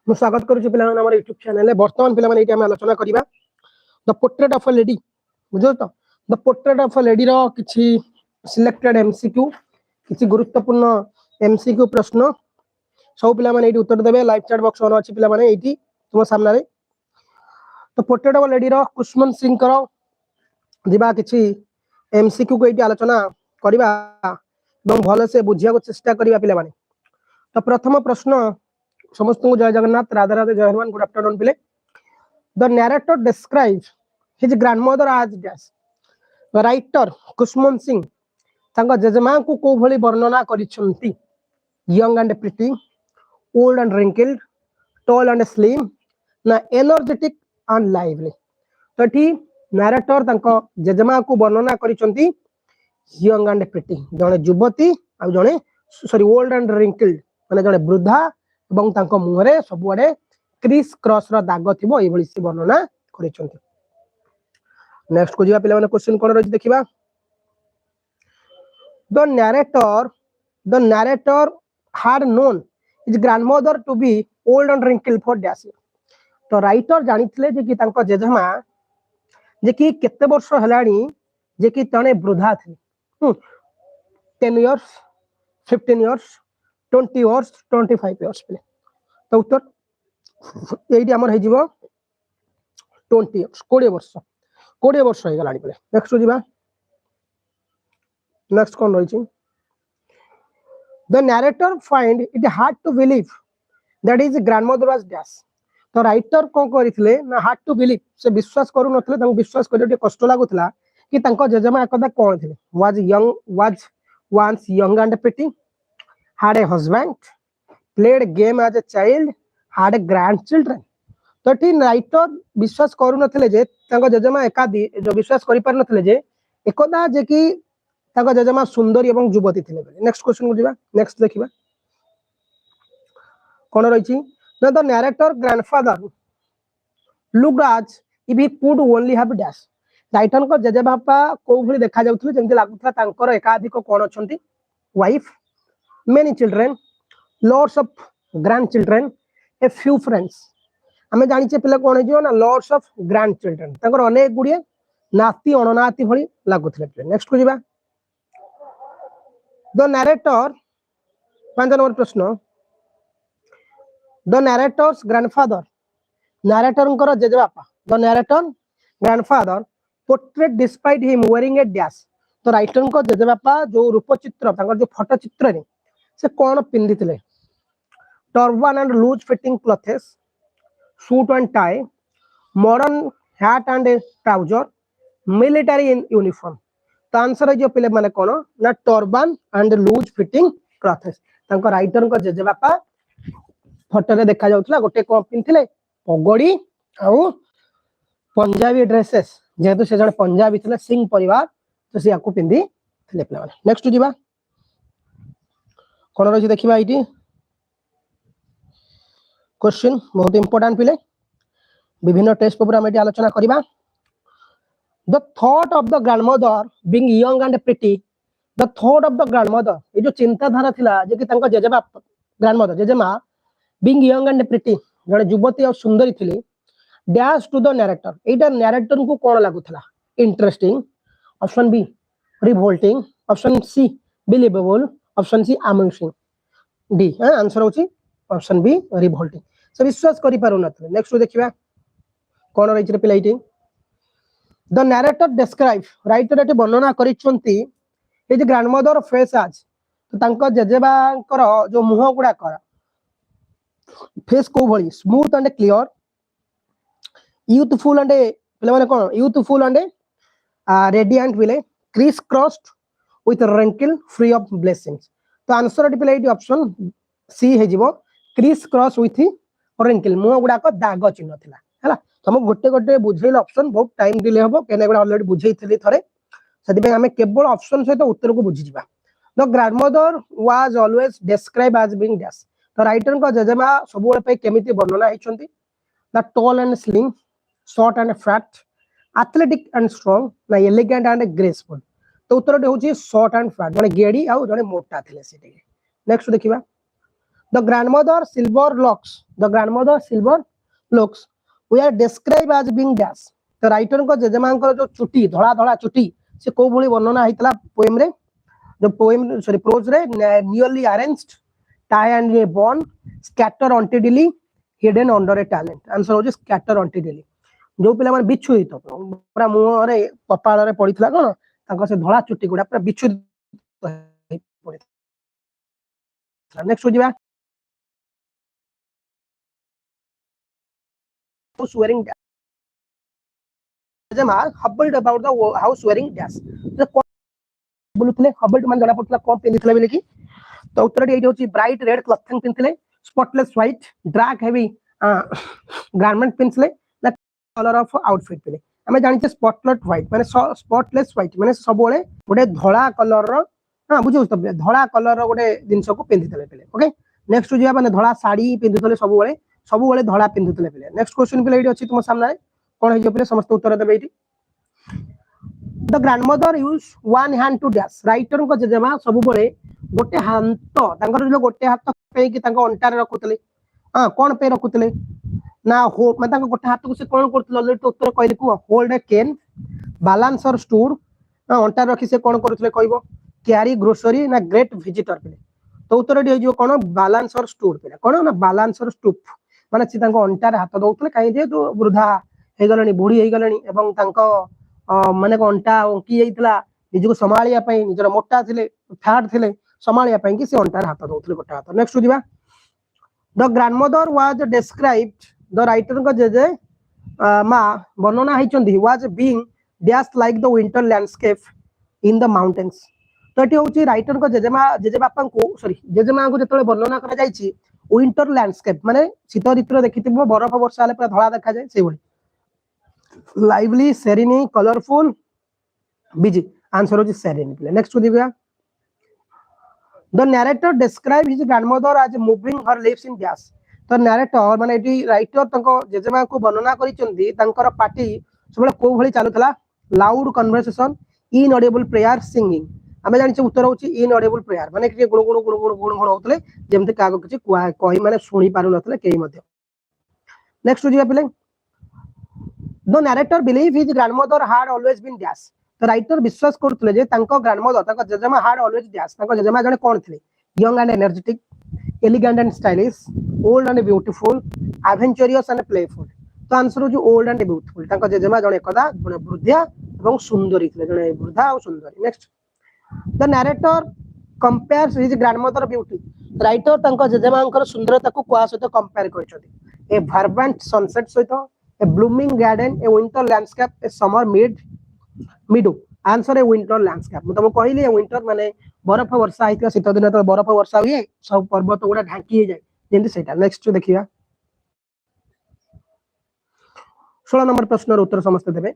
मु स्वागत करूछु पिला हमर YouTube चैनल वर्तमान पिला माने एटी हम आलोचना करिबा the portrait of a lady बुझो तो the portrait of a lady रो किछि सिलेक्टेड MCQ किछि गुरुत्वपूर्ण MCQ प्रश्न सब पिला माने एटी उत्तर देबे लाइव चैट बॉक्स ऑन अछि पिला माने एटी तुम सामने रे तो पोर्ट्रेट ऑफ अ लेडी रो कुष्मन सिंह करो दिबा किछि MCQ को एटी आलोचना करिबा एवं भले से बुझिया को चेष्टा करिबा पिला माने तो प्रथम प्रश्न समस्त को जय जगन्नाथ राधे राधे जय हनुमान गुड आफ्टरनून पिले the narrator describe his grandmother आज dash the writer Khushwant Singh तांका जेजेमा को को भली वर्णना करिसंती young and pretty old and wrinkled tall and slim ना एनर्जेटिक एंड लाइवली तो एठी नैरेटर तांका जेजेमा को वर्णना करिसंती यंग एंड प्रिटी जने युवती आ जने सॉरी ओल्ड एंड रिंकल्ड माने जने वृद्धा এবং ତାଙ୍କ ମୁହଁରେ ସବୁଆଡେ କ୍ରିସ୍ କ୍ରସ୍ ର ଦାଗ ଥିବ ଏଇ ଭଳି ସେ ବର୍ଣ୍ଣନା କରିଛନ୍ତି ନେକ୍ସଟ को ଯିବା ପିଲାମାନେ क्वेश्चन कोन रहछि देखिबा the narrator had known his grandmother to be old and wrinkled for dash तो राइटर जानिथिले जे कि तांको जेजमा जे कि केते वर्ष हलाणी जे कि तणे वृद्धा थिले 10 इयर्स 15 इयर्स 20 इयर्स 25 इयर्स पे तो उत्तर एडी हमर हे जीवो 20 इयर्स 20 वर्ष हे गलानी पे नेक्स्ट जीवा नेक्स्ट कोन रहिछि the narrator find it hard to believe that his grandmother was dash तो राइटर कोन करिथिले ना हार्ड टू बिलीव से विश्वास करू नथिले तांको विश्वास करियो कष्ट लागुतला कि तांको जेजेमा एकदा कोन थिले was once young and pretty had a husband played game as a child had a grandchildren तो ठी राइटर विश्वास करू नथिले जे तांको जेजेमा एकादी जो विश्वास करि पार नथिले जे एकदा जे कि तांको जेजेमा सुंदरी एवं युवती थिले नेक्स्ट क्वेश्चन को दिबा नेक्स्ट देखिबा कोन रहिछि the narrator grandfather looked as if he could only have dash writer को जेजे बापा को भली देखा जाउथले जेंति लागुथला तांकर एकाधिक कोन अछंती wife many children lots of grandchildren a few friends हमें जानि छे पिला कोन हिजो ना lots of grandchildren तांकर अनेक गुडिए नाती अननाती भली लागुथले नेक्स्ट को जिबा द नैरेटर 5 नंबर प्रश्न द नैरेटर्स ग्रैंडफादर नैरेटर कर जेजे बापा the narrator grandfather portrait despite him wearing a dash तो राइटर को जेजे बापा जो रूपचित्र तांकर जो फोटो चित्र रे से कोन पिंदिथिले turban and loose fitting clothes suit and tie modern hat and trouser military in uniform तो आंसर जो पिले माने कोन ना turban and loose fitting clothes तांकर राइटर को जेजे बापा फोटो रे देखा जाउतला गोटे कोन पिंथिले पगड़ी आउ पंजाबी ड्रेसेस जेहेतु से जने पंजाबी थिले सिंह परिवार तो से याकू पिंदी थिले पिला माने नेक्स्ट जीवा कोन रहि देखिबा आइटी क्वेश्चन बहुत इंपोर्टेंट पिले विभिन्न टेस्ट पेपर हम एटी आलोचना करिबा the thought of the grandmother being young and pretty the thought of the grandmother ए जो चिंता धारा थिला जे कि तांका जेजेबा ग्रैंडमदर जेजेमा बीइंग यंग एंड प्रिटी जने युवती और सुंदरी थिले डैश टू द नैरेटर एटा नैरेटर को कोन लागुथला interesting option B revolting option C believable option C amazing D answer होची ऑप्शन बी रिवोल्टिंग से विश्वास करि पारु नथले नेक्स्ट देखिबा कोन रहिछि रे पिलाइटी द नैरेटर डिस्क्राइब राइटर एटे वर्णना करिसंती ए जे ग्रैंडमदर फेस आज तो तांको जेजेबांकर जो मुह गुडा कर फेस को भली smooth and clear youthful and पिला माने कोन यूथफुल एंड रेडिएंट विले crisscrossed with wrinkle free of blessings तो आंसर पिला एटी ऑप्शन सी हे जिवो क्रिस क्रॉस विथ wrinkle मुह गुडा को दाग चिन्ह थिला हला हम गोटे गोटे बुझेल ऑप्शन बहुत टाइम डिले हबो केने गुडा ऑलरेडी बुझेइथिली थरे सदी पे हमें केवल ऑप्शन सहित उत्तर को बुझी जिबा the grandmother was always describe as being dash तो राइटर को जेजेमा सबुले पे केमिति वर्णना हिचंती the tall and slim short and fat athletic and strong ना एलिगेंट एंड ग्रेसफुल तो उत्तर होची शॉर्ट एंड फैट जने गेडी आ जने मोटा थिले सेटे नेक्स्ट देखिबा The grandmother silver locks. The grandmother silver locks. We are described as being dash. तो राइटर को जेजेमांकर जो चुटी धड़ा धड़ा चुटी से को भली वर्णना हेतला पोएम रे जो पोएम सॉरी प्रोज रे nearly arranged tie and a bond scatter ontidily hidden under a talent. Answer हो scatter ontidily. जो पिला माने बिछु हित पूरा मुह रे कपाळ रे पडितला कोन तांको से धळा चुटी गुडा पूरा बिछु पडितला. नेक्स्ट हो जिबा house wearing dash. जेमा hobbled about the house wearing dash बोलुतले हबल्ड मान जणा पडतला कोन पिनितले बेले की तो उत्तर एटी होची ब्राइट रेड क्लॉथिंग पिनथिले spotless white dark heavy garment पिनथिले ना कलर ऑफ आउटफिट पिले हमें जानि छे स्पॉटलेस व्हाइट माने स्पॉटलेस व्हाइट माने सब बेले गोटे धळा कलर रो हां बुझौ त धळा कलर रो गोटे जिंस को पिनथिले पिले ओके. नेक्स्ट जिया माने धळा साड़ी पिनथिले सब बेले धळा पिनथिले पिले. नेक्स्ट क्वेश्चन पिले एटी अछि तुम सामने कोन हे जे पिले समस्त उत्तर देबे eighty. The grandmother used one hand to dash. Writer को जेजेमा सब बेले गोटे हाथ तांकर जो गोटे हाथ पे कि तांको अंटार रखुतले हां कोन पे रखुतले ना हो मैं तांको गोटे हाथ को से कोन करतले ऑलरेडी तो उत्तर कहले को होल्ड ए कैन बैलेंस और स्टूर हां अंटार रखि से कोन करतले कहबो कैरी ग्रोसरी ना ग्रेट विजिटर पे तो उत्तर डी जो कोन बैलेंस और स्टूर पे कोन ना बैलेंस और स्टूप माने से तांको अंटार हाथ दउतले काई जे तो वृद्धा हे गलनी बुढ़ी हे गलनी एवं तांको माने अंटा ओंकी जाइतला निजको संभालिया पई निजर मोटा थिले फैट थिले संभालिया पई कि से अंटार हाथ दउतले गोटा हाथ. नेक्स्ट जिबा the grandmother was described the writer को जे मा वर्णना हिचंदी was being dash like the winter landscape in the mountains. तो एटी होची राइटर को जेजे बापा को सॉरी जेजेमा को जतले वर्णना करा जाईची विंटर लैंडस्केप माने शीत ऋतु देखिथिबो बरफ वर्षा आले पूरा धळा देखा जाय से बडी lively serene colorful busy. Answer होची serene. नेक्स्ट दिबा the narrator describe his grandmother as moving her lips in dash. तो narrator माने एटी राइटर तंको जेजेमा को वर्णना करिचंदी तंकर पार्टी सबले को भली चालुतला loud conversation inaudible prayer singing. हमें जानि उत्तर होची इनऑडिबल प्रेयर माने कि गुण गुण गुण गुण गुण गुण होतले जेमते कागो किछि कहि माने सुनी पारु नतले केही मध्ये. नेक्स्ट जिया पिले the narrator believe his grandmother had always been dash. तो राइटर विश्वास करथले जे तांको ग्रैंडमदर तांको जेजेमा had always dash. तांको जेजेमा जने कोन थिले young and energetic elegant and stylish old and beautiful adventurous and playful. तो आंसर हो जो old and beautiful. तांको जेजेमा जने कदा जने वृद्धा एवं सुंदरी थिले जने वृद्धा और सुंदरी. Next the narrator compares his grandmother beauty. Writer तांको जेजेमांकर सुंदरता को कोआ सहित कंपेयर करछथि ए vibrant sunset सहित a blooming garden a winter landscape a summer meadow. Answer है winter landscape. मैं तुमको कहली winter माने बरफ वर्षा आइतला शीत दिन तो बरफ वर्षा हुए सब पर्वत गुडा ढांकी जाय जेंति सेटा. नेक्स्ट देखिया 16 नंबर प्रश्न र उत्तर समस्त देबे.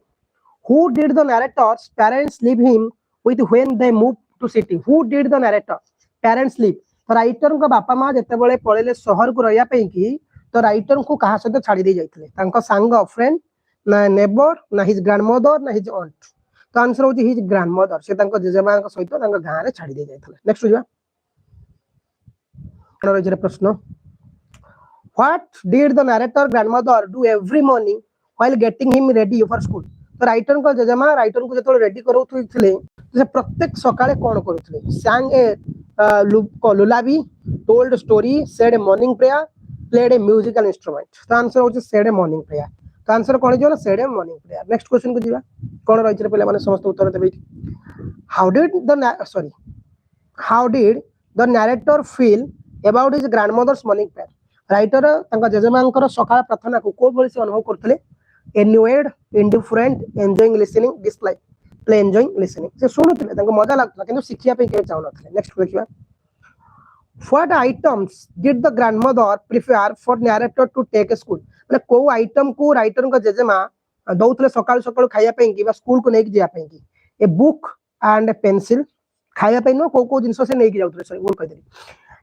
Who did the narrator's parents leave him with when they moved to city? Who did the narrator parents leave? तो राइटर को बापा मां जते बेले पळेले शहर को रहिया पई की तो राइटर को कहा सहित छाड़ी दे जाइतले तांको सांग फ्रेंड ना नेबर ना हिज ग्रैंडमदर ना हिज ऑन्ट. तो आंसर होची हिज ग्रैंडमदर से तांको जेजेमा को सहित तांको गां रे छाड़ी दे जाइतले. नेक्स्ट जिया कोन प्रश्न what did the narrator grandmother do every morning while getting him ready for school. तो राइटर को जेजेमा राइटर को जतो रेडी करौथिले से प्रत्येक सकाळे कोन करूथिले sang a lullaby told story said a morning prayer played a musical instrument. तो आंसर होची said a morning prayer. तो आंसर कोन जो ना said a morning prayer. Next question को जीवा कोन रहिछ पहिले माने समस्त उत्तर देबे. how did the narrator feel about his grandmother's morning prayer? Writer तांका जेजेमांकर सकाळ प्रार्थना को को भली से अनुभव करथले annoyed indifferent enjoying listening dislike play enjoying listening. से सुनुथले तांको मजा लागथला किंतु शिखिया पे के चाहू नथले. नेक्स्ट देखिबा What items did the grandmother prefer for narrator to take a school? माने को आइटम को राइटर को जेजेमा दउतले सकाळ सकाळ खाया पे कि बा स्कूल को नेक जिया पे कि a book and A pencil खाया पे नो को जिंसो से नेक जाउतले सॉरी बोल कह देली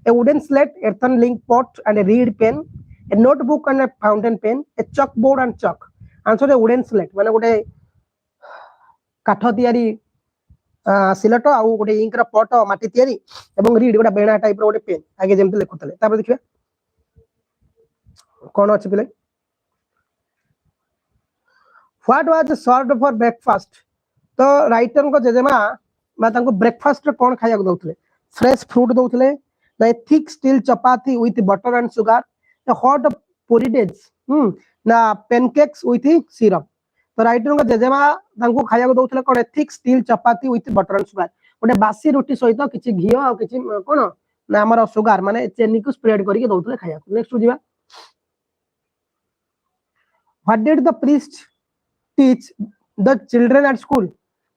a wooden slate earthen link pot and a reed pen a notebook and a fountain pen a chalkboard and chalk. Answer A wooden slate माने गोटे काठ तियारी सिलट आउ गोटे इंक रो पट माटी तयारी एवं रीड गोटे बेणा टाइप रो गोटे पेन आगे जेमते लिखुतले तापर देखिबा कोन अछि पिले what was served for breakfast तो राइटर को जेजेमा बा तांको ब्रेकफास्ट रे कोन खाया दउतले फ्रेश फ्रूट दउतले ना thick stale chapati with butter and sugar hot porridge ना पैनकेक्स विथ सिरप तो राइटर को जेजेमा तांको खाया दउतले कोन thick stale chapati with butter and sugar गोटे बासी रोटी सहित किछि घी आ किछि कोन ना हमर शुगर माने चीनी को स्प्रेड करके दउतले खाया नेक्स्ट जिबा what did the priest teach the children at school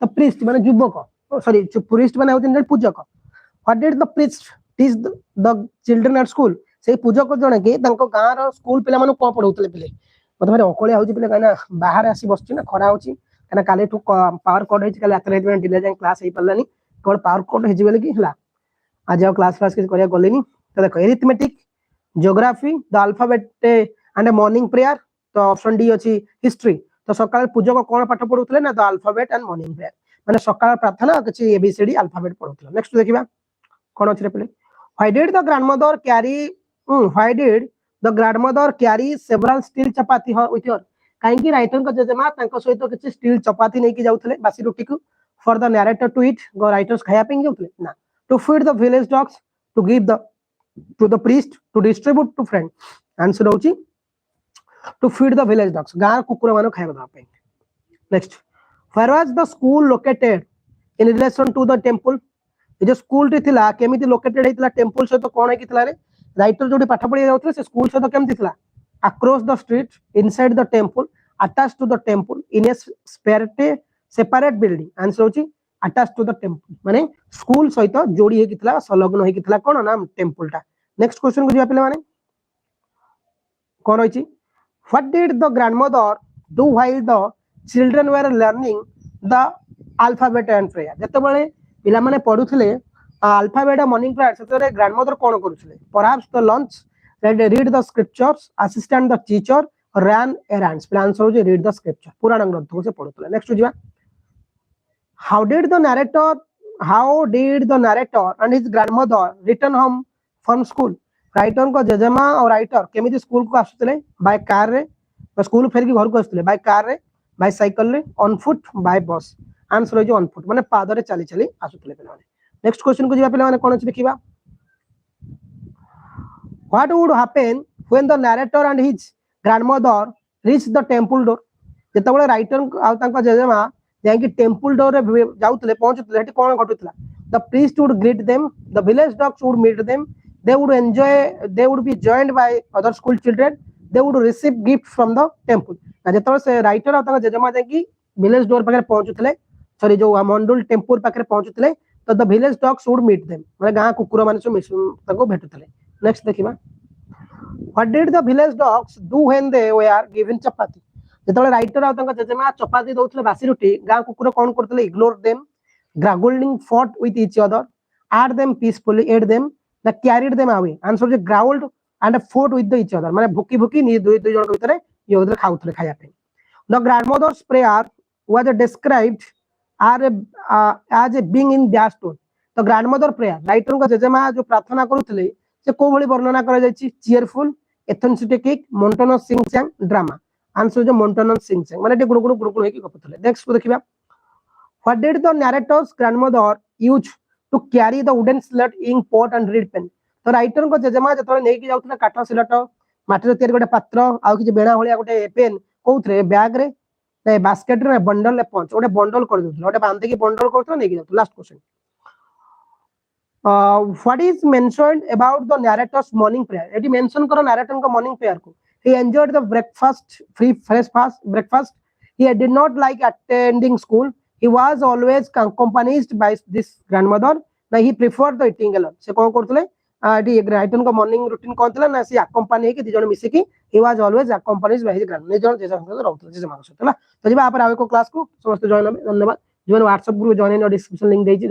the priest माने युवक सॉरी प्रीस्ट माने होतिन पूजक what did the priest teach the children at school से पूजक जणे के तांको गां रो स्कूल पिला मानु को पढौतले पिले मते भारी अकळिया होची पिले काना बाहर आसी बसची ना खरा होची काना काले ठु पावर कोड हेची काले आतरे हेतबे डिले जाय क्लास हे पल्लानी कोड पावर कोड हेजी बेले की हला आज आ क्लास के करिया गलेनी तो देखो arithmetic geography the alphabet and morning prayer तो ऑप्शन डी अछि हिस्ट्री तो सकाळ पूजक कोन पाठ पढौतले ना the alphabet and morning prayer माने सकाळ प्रार्थना किछि एबीसीडी अल्फाबेट पढौतले नेक्स्ट देखिबा कोन अछि रे पिले why did the grandmother carry why did the grandmother carry several steel chapati with her काहे कि राइटर को जेजेमा तांको सहित किछि स्टील चपाती नै कि जाउतले बासी रोटी को for the narrator to eat गो राइटर्स खाया पिंग जाउतले ना to feed the village dogs to give the to the priest to distribute to friend answer होची to feed the village dogs गार कुकुर मानो खाया दबा पे next where was the school located in relation to the temple ए जो school रे थिला केमिति लोकेटेड हेतिला टेंपल से तो कोन हे कितला रे राइटर जोडी पाठ पढिया जाउतले से स्कूल से तो केमिति थिला across the street inside the temple attached to the temple in a separate building answer होची अटैच्ड टू द टेंपल माने स्कूल सहित जोडी हे कितला संलग्न हे कितला कोन नाम टेंपल टा नेक्स्ट क्वेश्चन को जिया पिले माने कोन होची What did the grandmother do while the children were learning the alphabet and prayer? जते बेले पिला माने पढुथले अल्फाबेट और मॉर्निंग प्रेयर सेतरे ग्रैंडमदर कोन करूथले perhaps the lunch read the scriptures assistant the teacher run errands plan answer हो रीड द स्क्रिप्चर पुराण ग्रंथ को से पढुथले नेक्स्ट जिवा how did the narrator and his grandmother return home from school writer को जेजेमा और राइटर केमिति स्कूल को आसुतले बाय कार रे स्कूल फेर की घर को आसुतले बाय कार रे बाय साइकिल रे ऑन फुट बाय बस आंसर हो जो ऑन फुट माने पाद रे चली चली आसुतले पिला माने नेक्स्ट क्वेश्चन को जिबा पिला माने कोन अछि देखिबा what would happen when the narrator and his grandmother reach the temple door जेतबेले राइटर आ तांका जेजेमा जाय कि टेंपल डोर रे जाउतले पहुंचतले हेटी कोन घटुतला the priest would greet them the village dogs would meet them they would be joined by other school children they would receive gifts from the temple ना जेतबे से राइटर आ ताका जेजमा जाय कि विलेज डोर पाके पहुंचुतले सॉरी जो मंडल टेंपल पाके पहुंचुतले तो the village dogs would meet them माने गां कुकुर माने सो ताको भेटुतले नेक्स्ट देखिबा what did the village dogs do when they were given chapati जेतबे राइटर आ ताका जेजमा चपाती दउतले बासी रोटी गां कुकुर कोन करतले ignore them growling fought with each other ate them peacefully ate them that carried them away answer is growled and fought with each other माने भुकी भुकी नि दुई दुई जण के भीतर ये होतले खाउतले खाया पे the grandmother's prayer was described as a being in dash tone तो grandmother prayer राइटर का जेजेमा जो प्रार्थना करूतले से को भली वर्णना करा जायछि cheerful enthusiastic monotonous sing sang drama answer जो monotonous sing sang माने गुणगुण गुणगुण हे की गपतले नेक्स्ट को देखिबा what did the narrator's grandmother use to carry the wooden slate ink pot and reed pen तो राइटर को जेजेमा जतले नै कि जाउतला काठा सिलट माटी रे तयार गोटे पात्र आ कि बेणा होलिया गोटे पेन कोउथरे बैग रे नै बास्केट रे बंडल ले पंच गोटे बंडल कर देउतला गोटे बांधे की बंडल करतला नै कि जाउतला last question what is mentioned about the narrator's morning prayer एटी मेंशन करो नरेटर को मॉर्निंग प्रेयर को he enjoyed the breakfast free fresh fast breakfast he did not like attending school he was always accompanied by this grandmother ना he preferred the eating alone से कोन करतले D writer को morning routine कोन तला ना से अकम्पानी के दिजन मिसे की he was always accompanied by his grandmother निजन जेसा रहतले जेसा मानस तला तो जेबा आप आवे को क्लास को समस्त जॉइन धन्यवाद जो WhatsApp group join in description link देछि।